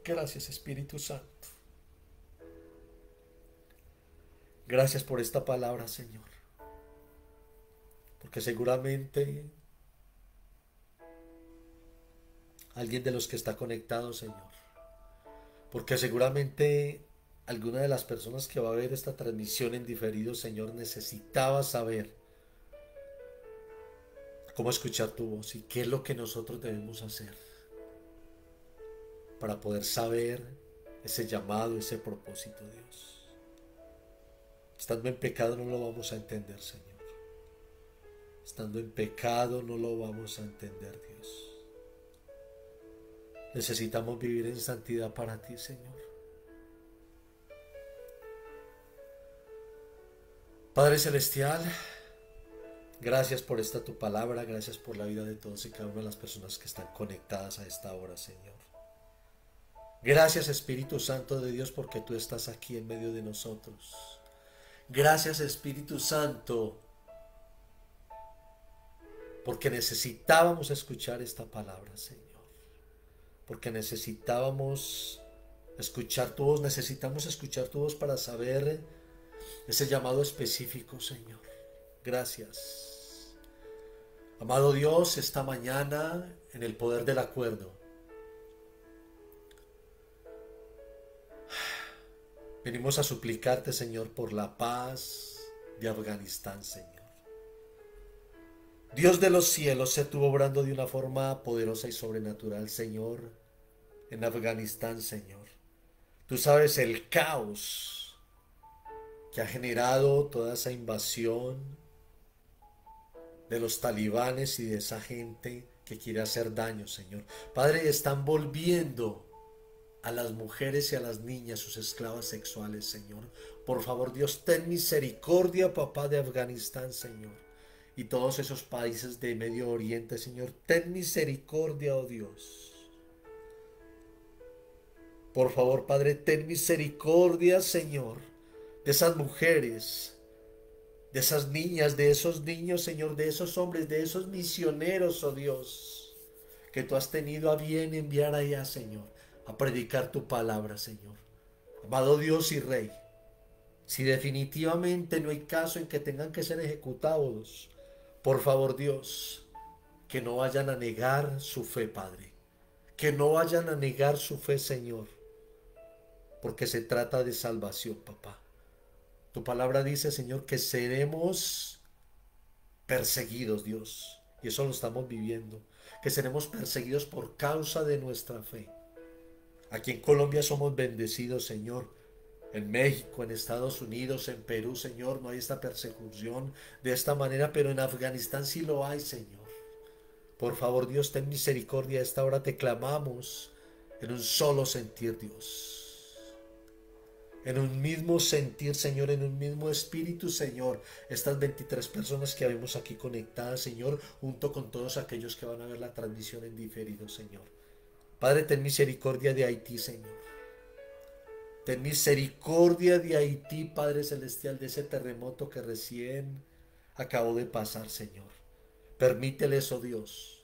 Gracias, Espíritu Santo. Gracias por esta palabra, Señor. Porque seguramente alguien de los que está conectado, Señor. Porque seguramente alguna de las personas que va a ver esta transmisión en diferido, Señor, necesitaba saber cómo escuchar tu voz y qué es lo que nosotros debemos hacer para poder saber ese llamado, ese propósito, Dios. Estando en pecado no lo vamos a entender, Señor. Estando en pecado no lo vamos a entender, Dios. Necesitamos vivir en santidad para ti, Señor. Padre Celestial, gracias por esta tu palabra, gracias por la vida de todos y cada una de las personas que están conectadas a esta hora, Señor. Gracias, Espíritu Santo de Dios, porque tú estás aquí en medio de nosotros. Gracias, Espíritu Santo, porque necesitábamos escuchar esta palabra, Señor. Porque necesitábamos escuchar tu voz, necesitamos escuchar tu voz para saber ese llamado específico, Señor. Gracias. Amado Dios, esta mañana en el poder del acuerdo, venimos a suplicarte, Señor, por la paz de Afganistán, Señor. Dios de los cielos, se estuvo obrando de una forma poderosa y sobrenatural, Señor, en Afganistán, Señor. Tú sabes el caos que ha generado toda esa invasión de los talibanes y de esa gente que quiere hacer daño, Señor. Padre, están volviendo a las mujeres y a las niñas sus esclavas sexuales, Señor. Por favor, Dios, ten misericordia, papá, de Afganistán, Señor. Y todos esos países de Medio Oriente, Señor, ten misericordia, oh Dios. Por favor, Padre, ten misericordia, Señor, de esas mujeres, de esas niñas, de esos niños, Señor, de esos hombres, de esos misioneros, oh Dios, que tú has tenido a bien enviar allá, Señor, a predicar tu palabra, Señor. Amado Dios y Rey, si definitivamente no hay caso en que tengan que ser ejecutados, por favor, Dios, que no vayan a negar su fe, Padre. Que no vayan a negar su fe, Señor. Porque se trata de salvación, papá. Tu palabra dice, Señor, que seremos perseguidos, Dios. Y eso lo estamos viviendo. Que seremos perseguidos por causa de nuestra fe. Aquí en Colombia somos bendecidos, Señor. En México, en Estados Unidos, en Perú, Señor, no hay esta persecución de esta manera, pero en Afganistán sí lo hay, Señor. Por favor, Dios, ten misericordia. A esta hora te clamamos en un solo sentir, Dios. En un mismo sentir, Señor, en un mismo espíritu, Señor. Estas 23 personas que vemos aquí conectadas, Señor, junto con todos aquellos que van a ver la transmisión en diferido, Señor. Padre, ten misericordia de Haití, Señor. Ten misericordia de Haití, Padre Celestial, de ese terremoto que recién acabó de pasar, Señor. Permíteles, oh Dios,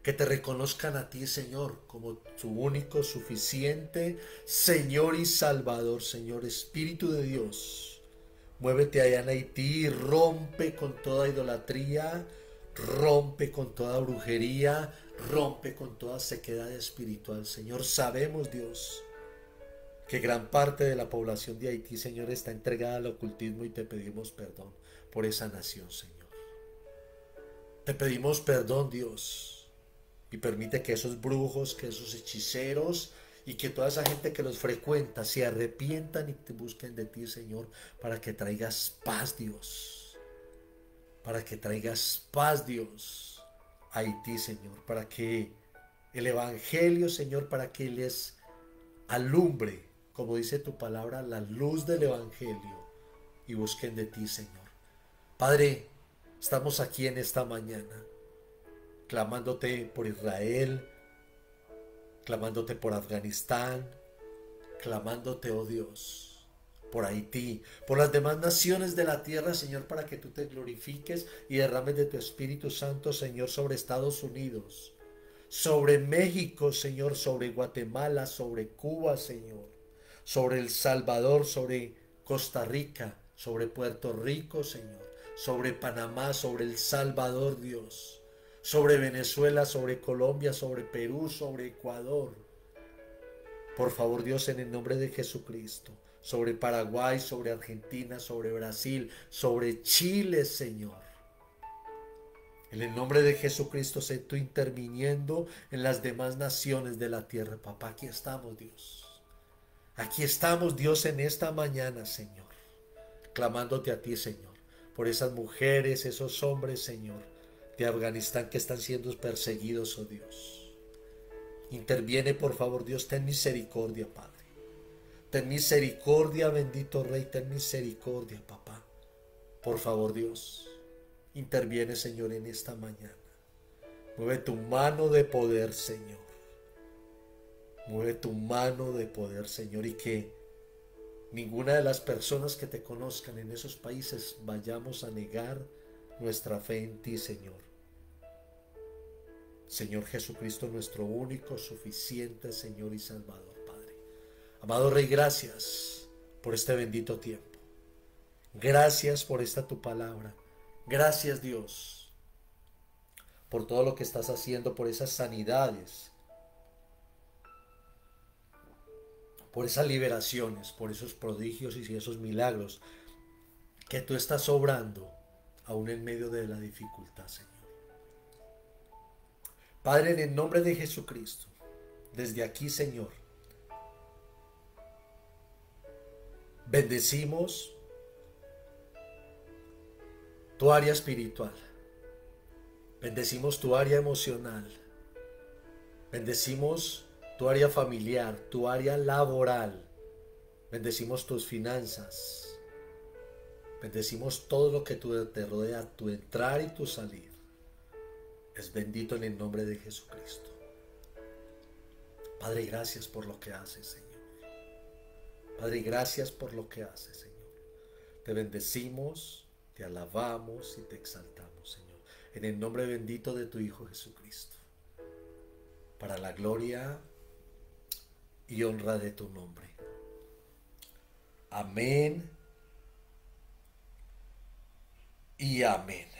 que te reconozcan a ti, Señor, como su único, suficiente Señor y Salvador, Señor. Espíritu de Dios, muévete allá en Haití y rompe con toda idolatría, rompe con toda brujería, rompe con toda sequedad espiritual, Señor. Sabemos, Dios, que gran parte de la población de Haití, Señor, está entregada al ocultismo y te pedimos perdón por esa nación, Señor. Te pedimos perdón, Dios, y permite que esos brujos, que esos hechiceros y que toda esa gente que los frecuenta se arrepientan y te busquen de ti, Señor, para que traigas paz, Dios. Para que traigas paz, Dios, a Haití, Señor, para que el Evangelio, Señor, para que les alumbre, como dice tu palabra, la luz del Evangelio y busquen de ti, Señor. Padre, estamos aquí en esta mañana clamándote por Israel, clamándote por Afganistán, clamándote, oh Dios, por Haití, por las demás naciones de la tierra, Señor, para que tú te glorifiques y derrames de tu Espíritu Santo, Señor, sobre Estados Unidos, sobre México, Señor, sobre Guatemala, sobre Cuba, Señor, sobre El Salvador, sobre Costa Rica, sobre Puerto Rico, Señor, sobre Panamá, sobre El Salvador, Dios, sobre Venezuela, sobre Colombia, sobre Perú, sobre Ecuador. Por favor, Dios, en el nombre de Jesucristo, sobre Paraguay, sobre Argentina, sobre Brasil, sobre Chile, Señor. En el nombre de Jesucristo, sé tú interviniendo en las demás naciones de la tierra. Papá, aquí estamos, Dios. Aquí estamos, Dios, en esta mañana, Señor, clamándote a ti, Señor, por esas mujeres, esos hombres, Señor, de Afganistán que están siendo perseguidos, oh Dios. Interviene, por favor, Dios, ten misericordia, Padre. Ten misericordia, bendito Rey, ten misericordia, papá. Por favor, Dios, interviene, Señor, en esta mañana. Mueve tu mano de poder, Señor. Mueve tu mano de poder, Señor, y que ninguna de las personas que te conozcan en esos países vayamos a negar nuestra fe en ti, Señor. Señor Jesucristo, nuestro único, suficiente Señor y Salvador, Padre. Amado Rey, gracias por este bendito tiempo. Gracias por esta tu palabra. Gracias, Dios, por todo lo que estás haciendo, por esas sanidades, por esas liberaciones, por esos prodigios y esos milagros que tú estás obrando aún en medio de la dificultad, Señor. Padre, en el nombre de Jesucristo, desde aquí, Señor, bendecimos tu área espiritual, bendecimos tu área emocional, bendecimos tu área familiar, tu área laboral, bendecimos tus finanzas, bendecimos todo lo que te rodea, tu entrar y tu salir. Es bendito en el nombre de Jesucristo. Padre, gracias por lo que haces, Señor. Padre, gracias por lo que haces, Señor. Te bendecimos, te alabamos y te exaltamos, Señor. En el nombre bendito de tu Hijo Jesucristo. Para la gloria y honra de tu nombre. Amén y amén.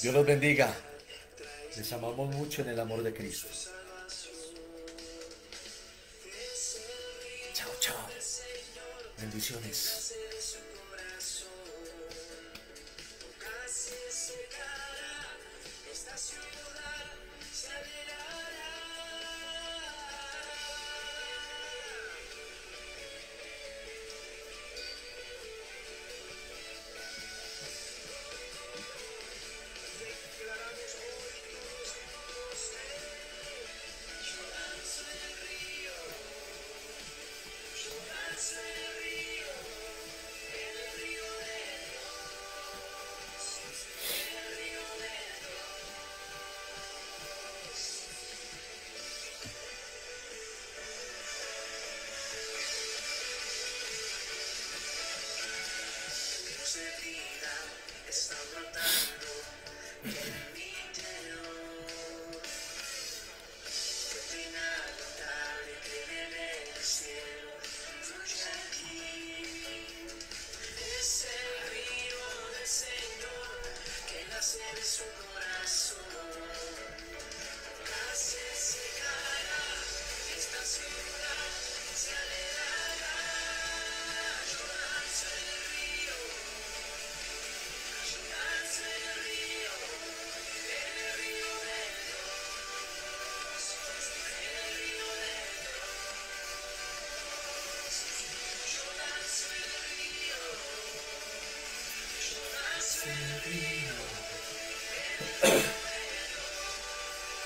Dios los bendiga. Les amamos mucho en el amor de Cristo. Chao, chao. Bendiciones.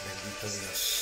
Bendito Dios.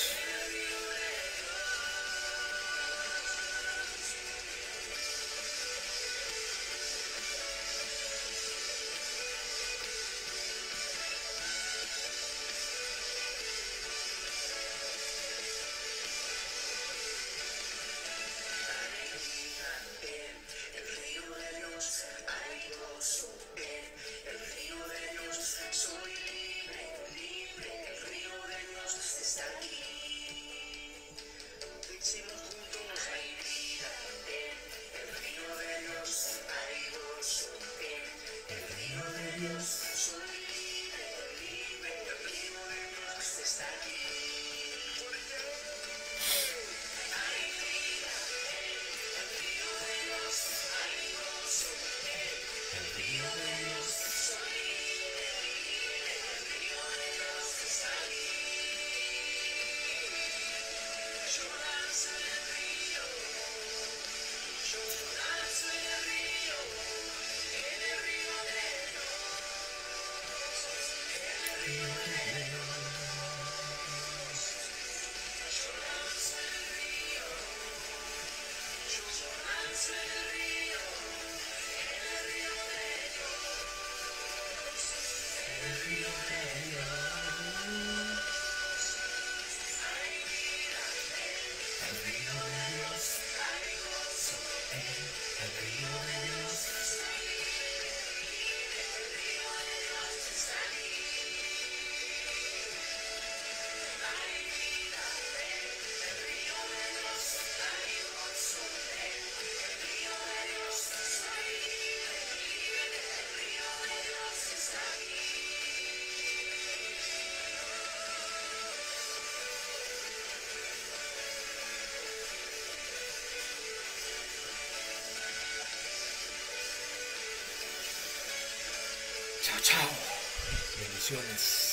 Chao, chao. Bendiciones.